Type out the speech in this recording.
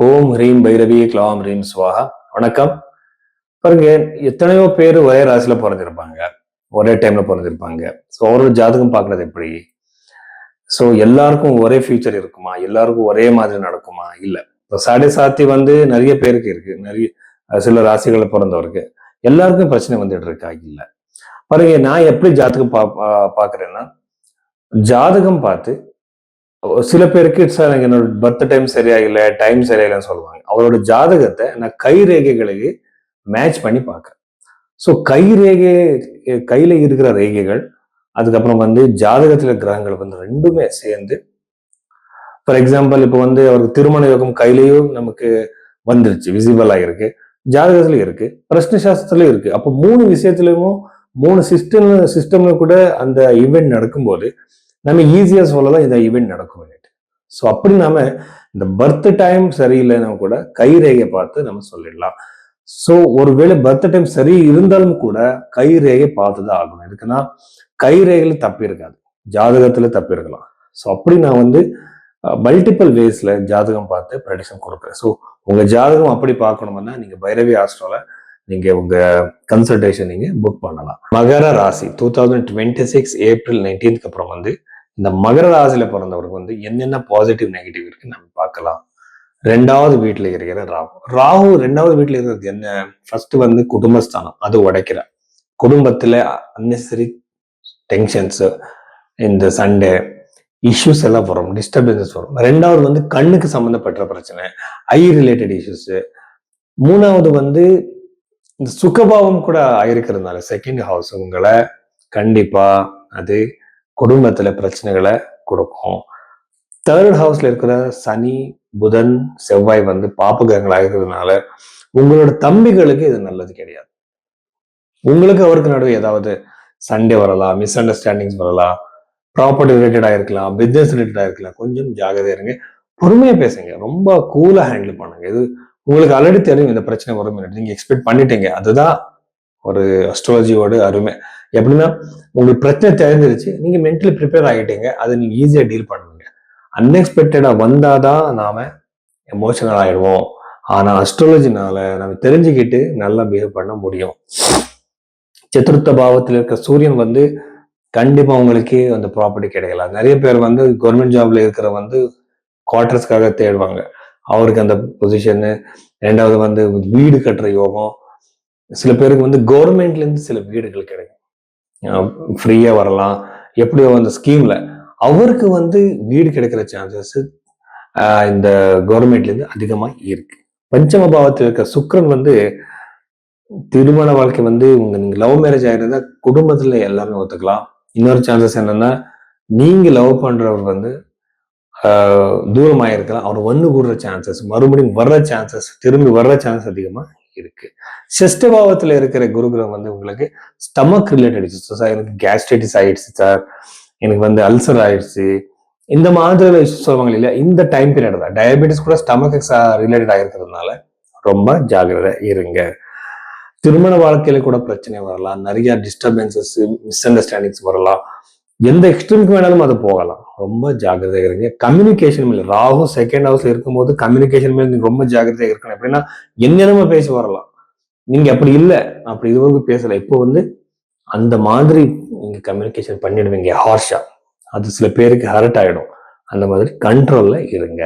ஓம் ஹ்ரீம் பைரவி க்ளாம் ஹ்ரீம் ஸ்வாஹா. வணக்கம். பாருங்க, எத்தனையோ பேர் ஒரே ராசியில பிறந்திருப்பாங்க, ஒரே டைம்ல பிறந்திருப்பாங்க. ஸோ அவரோட ஜாதகம் பார்க்கறது எப்படி? ஸோ எல்லாருக்கும் ஒரே ஃபியூச்சர் இருக்குமா? எல்லாருக்கும் ஒரே மாதிரி நடக்குமா? இல்ல. இப்போ சாடை சாத்தி நிறைய பேருக்கு இருக்கு, நிறைய சில ராசிகளை பிறந்தவருக்கு எல்லாருக்கும் பிரச்சனை வந்துட்டு இருக்கா? இல்ல. பாருங்க, நான் எப்படி ஜாதகம் பாக்குறேன்னா, ஜாதகம் பார்த்து சில பேருக்கு சார் என்னோட பர்த் டைம் சரியா இல்லை, டைம் சரியா இல்லைன்னு சொல்லுவாங்க. அவரோட ஜாதகத்தை நான் கை ரேகைகளுக்கு மேட்ச் பண்ணி பார்க்கறேன். ஸோ கை ரேகை, கையில இருக்கிற ரேகைகள், அதுக்கப்புறம் ஜாதகத்துல கிரகங்கள் ரெண்டுமே சேர்ந்து, ஃபார் எக்ஸாம்பிள் இப்போ அவருக்கு திருமண யோகம் கையிலையும் நமக்கு வந்துருச்சு, விசிபிள் ஆகிருக்கு, ஜாதகத்துலயும் இருக்கு, பிரஷ்ன சாஸ்திரத்துலயும் இருக்கு. அப்போ மூணு விஷயத்துலயும் மூணு சிஸ்டம்ல கூட அந்த ஈவெண்ட் நடக்கும்போது நம்ம ஈஸியா சொல்லலாம் இந்த ஈவெண்ட் நடக்கும். ஸோ அப்படி நாம இந்த பர்த் டைம் சரியில்லைன்னா கூட கை ரேகை பார்த்து நம்ம சொல்லிடலாம். ஸோ ஒருவேளை பர்த் டைம் சரி இருந்தாலும் கூட கை ரேகை பார்த்துதான் ஆகணும். எதுக்குன்னா கை ரேகையில தப்பு இருக்காது, ஜாதகத்துல தப்பு இருக்கலாம். ஸோ அப்படி நான் மல்டிபிள் வேஸ்ல ஜாதகம் பார்த்து ப்ரெடிக்ஷன் கொடுக்குறேன். ஸோ உங்க ஜாதகம் அப்படி பார்க்கணும்னா நீங்க பைரவி ஆஸ்ட்ரோல நீங்க உங்க கன்சல்டேஷன் நீங்க புக் பண்ணலாம். மகர ராசி 2026 ஏப்ரல் 19th அப்புறம் இந்த மகர ராசியில பிறந்தவருக்கு என்னென்ன பாசிட்டிவ் நெகட்டிவ் இருக்கு நம்ம பார்க்கலாம். ரெண்டாவது வீட்டுல இருக்கிற ராகு. ராகு ரெண்டாவது வீட்டுல இருக்கிறது என்ன? ஃபர்ஸ்ட் குடும்பஸ்தானம், அது உடைக்கிற குடும்பத்துல அன்னெசரி டென்ஷன்ஸ், இந்த சண்டே இஷ்யூஸ் எல்லாம் வரும், டிஸ்டர்பன்சஸ் வரும். ரெண்டாவது கண்ணுக்கு சம்பந்தப்பட்ட பிரச்சனை, ஐ ரிலேட்டட் இஷ்யூஸ். மூணாவது இந்த சுகபாவம் கூட ஆயிருக்கிறதுனால செகண்ட் ஹவுஸ் உங்களை கண்டிப்பா அது குடும்பத்துல பிரச்சனைகளை கொடுக்கும். தேர்ட் ஹவுஸ்ல இருக்கிற சனி, புதன், செவ்வாய் பாப்ப கிரகங்கள் ஆகிறதுனால உங்களோட தம்பிகளுக்கு இது நல்லது கிடையாது. உங்களுக்கு அவருக்கு நடுவே ஏதாவது சண்டே வரலாம், மிஸ் அண்டர்ஸ்டாண்டிங்ஸ் வரலாம், ப்ராப்பர்ட்டி ரிலேட்டடா இருக்கலாம், பிசினஸ் ரிலேட்டடா இருக்கலாம். கொஞ்சம் ஜாகிரதையா இருங்க, பொறுமையா பேசுங்க, ரொம்ப கூலா ஹேண்டில் பண்ணுங்க. இது உங்களுக்கு ஆல்ரெடி தெரியும் இந்த பிரச்சனை வரும், நீங்க எக்ஸ்பெக்ட் பண்ணிட்டீங்க. அதுதான் ஒரு அஸ்ட்ராலஜியோட அருமை. எப்படின்னா உங்களுக்கு பிரச்சனை தெரிஞ்சிருச்சு, நீங்க மென்டலி ப்ரிப்பேர் ஆகிட்டீங்க, அதை நீங்க ஈஸியா டீல் பண்ணுவீங்க. அன்எக்ஸ்பெக்டடா வந்தாதான் நாம எமோஷனல் ஆயிடுவோம். ஆனா அஸ்ட்ராலஜினால நம்ம தெரிஞ்சுக்கிட்டு நல்லா பிஹேவ் பண்ண முடியும். சதுர்த்த பாவத்தில் இருக்க சூரியன் கண்டிப்பா உங்களுக்கு அந்த ப்ராப்பர்ட்டி கிடைக்கலாம். நிறைய பேர் கவர்மெண்ட் ஜாப்ல இருக்கிற குவார்டர்ஸ்க்காக தேடுவாங்க, அவருக்கு அந்த பொசிஷனு. ரெண்டாவது வீடு கட்டுற யோகம். சில பேருக்கு கவர்மெண்ட்ல இருந்து சில வீடுகள் கிடைக்கும், ஃப்ரீயா வரலாம். எப்படியோ அந்த ஸ்கீம்ல அவருக்கு வீடு கிடைக்கிற சான்சஸ் இந்த கவர்மெண்ட்ல இருந்து அதிகமா இருக்கு. பஞ்சம பாவத்தில் இருக்க சுக்கிரன் திருமண வாழ்க்கை நீங்க லவ் மேரேஜ் ஆயிருந்தா குடும்பத்துல எல்லாமே ஒத்துக்கலாம். இன்னொரு சான்சஸ் என்னன்னா, நீங்க லவ் பண்றவர் தூரம் ஆயிருக்கலாம், அவர் கூடுற சான்சஸ், மறுபடியும் வர்ற சான்சஸ், திரும்பி வர்ற சான்சஸ் அதிகமா இருக்கு. ஷஷ்டபாவத்துல இருக்கிற குரு கிரகம் உங்களுக்கு ஸ்டமக் ரிலேட்டட் இஷ்யூஸ், எனக்கு கேஸ்ட்ரைட்டிஸ் ஆயிடுச்சு சார், எனக்கு அல்சர் ஆயிடுச்சு, இந்த மாதிரி இஷ்யூஸ் சொல்லுவாங்க இல்லையா, இந்த டைம் பீரியட் தான். டயபெட்டிஸ் கூட ஸ்டமக் ரிலேட்டட் ஆயிருக்கிறதுனால ரொம்ப ஜாகிரதை இருங்க. திருமண வாழ்க்கையில கூட பிரச்சனை வரலாம், நிறைய டிஸ்டர்பன்சஸ், மிஸ் அண்டர்ஸ்டாண்டிங்ஸ் வரலாம். எந்த எக்ஸ்ட்ரீமுக்கு வேணாலும் அது போகலாம், ரொம்ப ஜாகிரதையா இருங்க. கம்யூனிகேஷன் மேல ராகு செகண்ட் ஹவுஸ்ல இருக்கும்போது கம்யூனிகேஷன் மேல நீங்க ரொம்ப ஜாகிரதையா இருக்கணும். எப்படின்னா என்னென்னமோ பேசி வரலாம், நீங்க அப்படி இல்லை, அப்படி இதுவரைக்கும் பேசல. இப்போ அந்த மாதிரி நீங்க கம்யூனிகேஷன் பண்ணிடுவீங்க ஹார்ஷா, அது சில பேருக்கு ஹர்ட் ஆயிடும். அந்த மாதிரி கண்ட்ரோல்ல இருங்க.